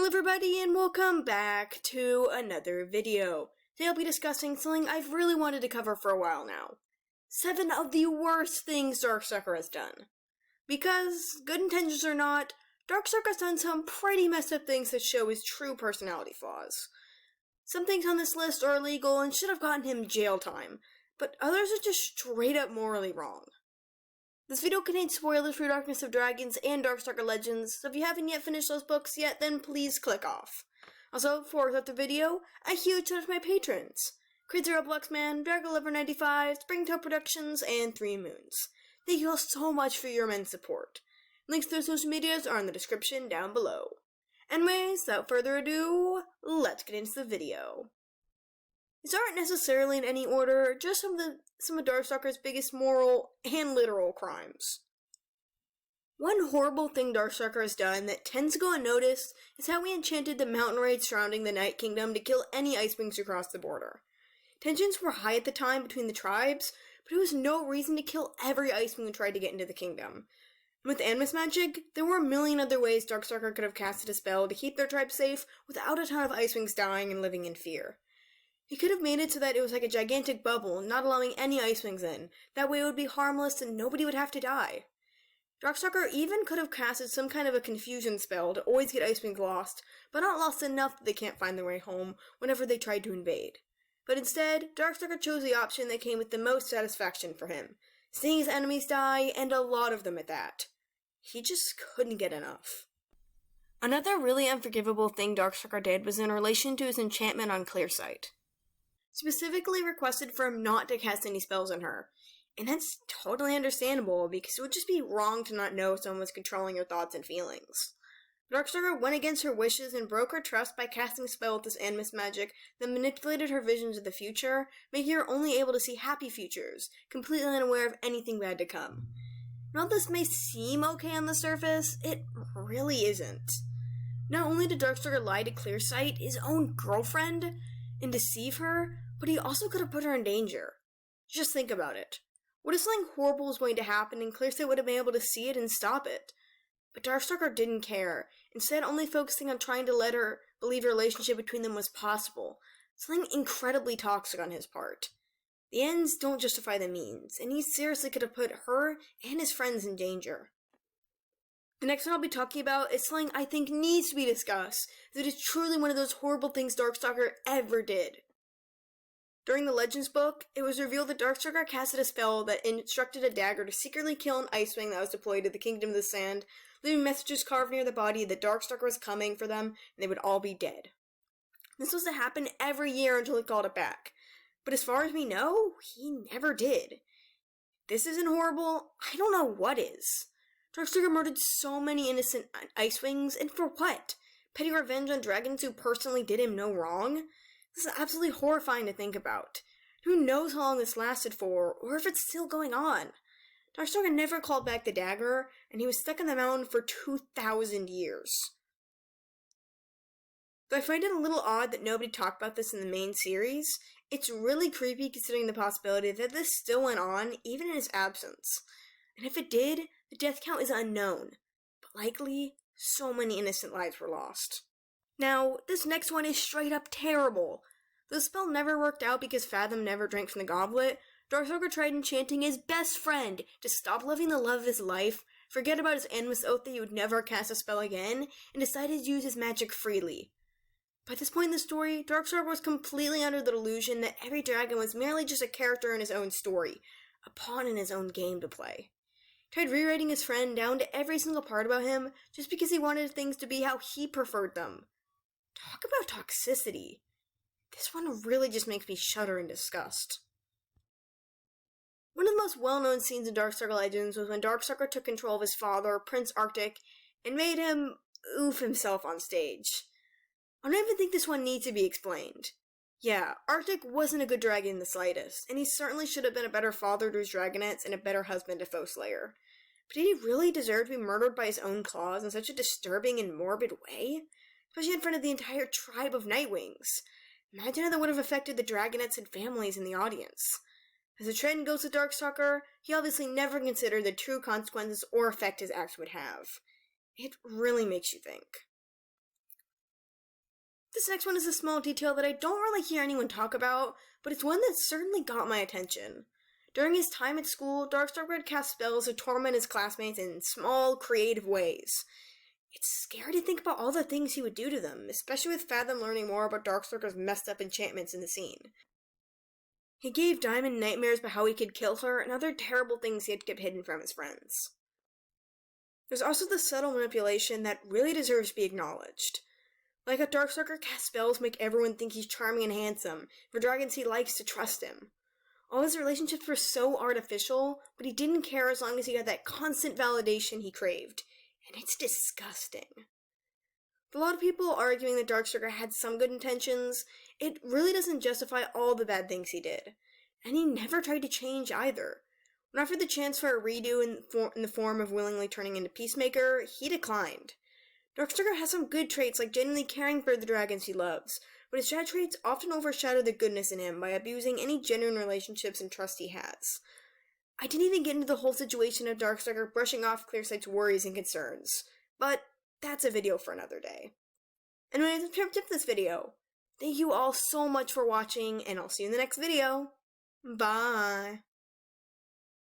Hello everybody and welcome back to another video. Today I'll be discussing something I've really wanted to cover for a while now. 7 of the worst things Darkstalker has done. Because, good intentions or not, Darkstalker has done some pretty messed up things that show his true personality flaws. Some things on this list are illegal and should have gotten him jail time, but others are just straight up morally wrong. This video contains spoilers for Darkness of Dragons and Darkstalker Legends, so if you haven't yet finished those books yet, then please click off. Also, before I start the video, a huge shout out to my patrons! Crit0BluxMan, Dragglelover95, Springtail Productions, and 3 Moons. Thank you all so much for your immense support. Links to their social medias are in the description down below. Anyways, without further ado, let's get into the video. These aren't necessarily in any order, just some of Darkstalker's biggest moral and literal crimes. One horrible thing Darkstalker has done that tends to go unnoticed is how he enchanted the mountain raids surrounding the Night Kingdom to kill any IceWings across the border. Tensions were high at the time between the tribes, but it was no reason to kill every IceWing who tried to get into the kingdom. And with 𝙈𝙤𝙍𝙁 magic, there were a million other ways Darkstalker could have casted a spell to keep their tribe safe without a ton of IceWings dying and living in fear. He could have made it so that it was like a gigantic bubble, not allowing any IceWings in. That way it would be harmless and nobody would have to die. Darkstalker even could have casted some kind of a confusion spell to always get IceWings lost, but not lost enough that they can't find their way home whenever they tried to invade. But instead, Darkstalker chose the option that came with the most satisfaction for him, seeing his enemies die, and a lot of them at that. He just couldn't get enough. Another really unforgivable thing Darkstalker did was in relation to his enchantment on Clearsight. Specifically requested for him not to cast any spells on her. And that's totally understandable, because it would just be wrong to not know if someone was controlling your thoughts and feelings. Darkstalker went against her wishes and broke her trust by casting a spell with this 𝙈𝙤𝙍 magic that manipulated her visions of the future, making her only able to see happy futures, completely unaware of anything bad to come. And while this may seem okay on the surface, it really isn't. Not only did Darkstalker lie to Clearsight, his own girlfriend, and deceive her, but he also could have put her in danger. Just think about it. What if something horrible was going to happen and Clearsight would have been able to see it and stop it? But Darkstalker didn't care, instead only focusing on trying to let her believe a relationship between them was possible, something incredibly toxic on his part. The ends don't justify the means, and he seriously could have put her and his friends in danger. The next one I'll be talking about is something I think needs to be discussed, as it is truly one of those horrible things Darkstalker ever did. During the Legends book, it was revealed that Darkstalker casted a spell that instructed a dagger to secretly kill an IceWing that was deployed to the Kingdom of the Sand, leaving messages carved near the body that Darkstalker was coming for them, and they would all be dead. This was to happen every year until he called it back, but as far as we know, he never did. If this isn't horrible, I don't know what is. Darkstalker murdered so many innocent IceWings, and for what? Petty revenge on dragons who personally did him no wrong? This is absolutely horrifying to think about. Who knows how long this lasted for, or if it's still going on? Darkstalker never called back the dagger, and he was stuck in the mountain for 2,000 years. Though I find it a little odd that nobody talked about this in the main series, it's really creepy considering the possibility that this still went on, even in his absence. And if it did, the death count is unknown, but likely, so many innocent lives were lost. Now, this next one is straight up terrible. The spell never worked out because Fathom never drank from the goblet. Darkstalker tried enchanting his best friend to stop living the love of his life, forget about his 𝙈𝙤𝙍𝙁 oath that he would never cast a spell again, and decided to use his magic freely. By this point in the story, Darkstalker was completely under the delusion that every dragon was merely just a character in his own story, a pawn in his own game to play. He tried rewriting his friend down to every single part about him just because he wanted things to be how he preferred them. Talk about toxicity. This one really just makes me shudder in disgust. One of the most well-known scenes in Darkstalker Legends was when Darkstalker took control of his father, Prince Arctic, and made him oof himself on stage. I don't even think this one needs to be explained. Yeah, Arctic wasn't a good dragon in the slightest, and he certainly should have been a better father to his dragonettes and a better husband to Foeslayer. But did he really deserve to be murdered by his own claws in such a disturbing and morbid way? Especially in front of the entire tribe of Nightwings. Imagine how that would have affected the dragonettes and families in the audience. As the trend goes with Darkstalker, he obviously never considered the true consequences or effect his acts would have. It really makes you think. This next one is a small detail that I don't really hear anyone talk about, but it's one that certainly got my attention. During his time at school, Darkstalker would cast spells to torment his classmates in small, creative ways. It's scary to think about all the things he would do to them, especially with Fathom learning more about Darkstalker's messed up enchantments in the scene. He gave Diamond nightmares about how he could kill her and other terrible things he had kept hidden from his friends. There's also the subtle manipulation that really deserves to be acknowledged. Like how Darkstalker casts spells make everyone think he's charming and handsome, for dragons he likes to trust him. All his relationships were so artificial, but he didn't care as long as he got that constant validation he craved. And it's disgusting. With a lot of people arguing that Darkstalker had some good intentions, it really doesn't justify all the bad things he did. And he never tried to change either. When offered the chance for a redo in the form of willingly turning into Peacemaker, he declined. Darkstalker has some good traits like genuinely caring for the dragons he loves, but his bad traits often overshadow the goodness in him by abusing any genuine relationships and trust he has. I didn't even get into the whole situation of Darkstalker brushing off Clearsight's worries and concerns, but that's a video for another day. Anyway, that's wrapped up this video. Thank you all so much for watching, and I'll see you in the next video. Bye!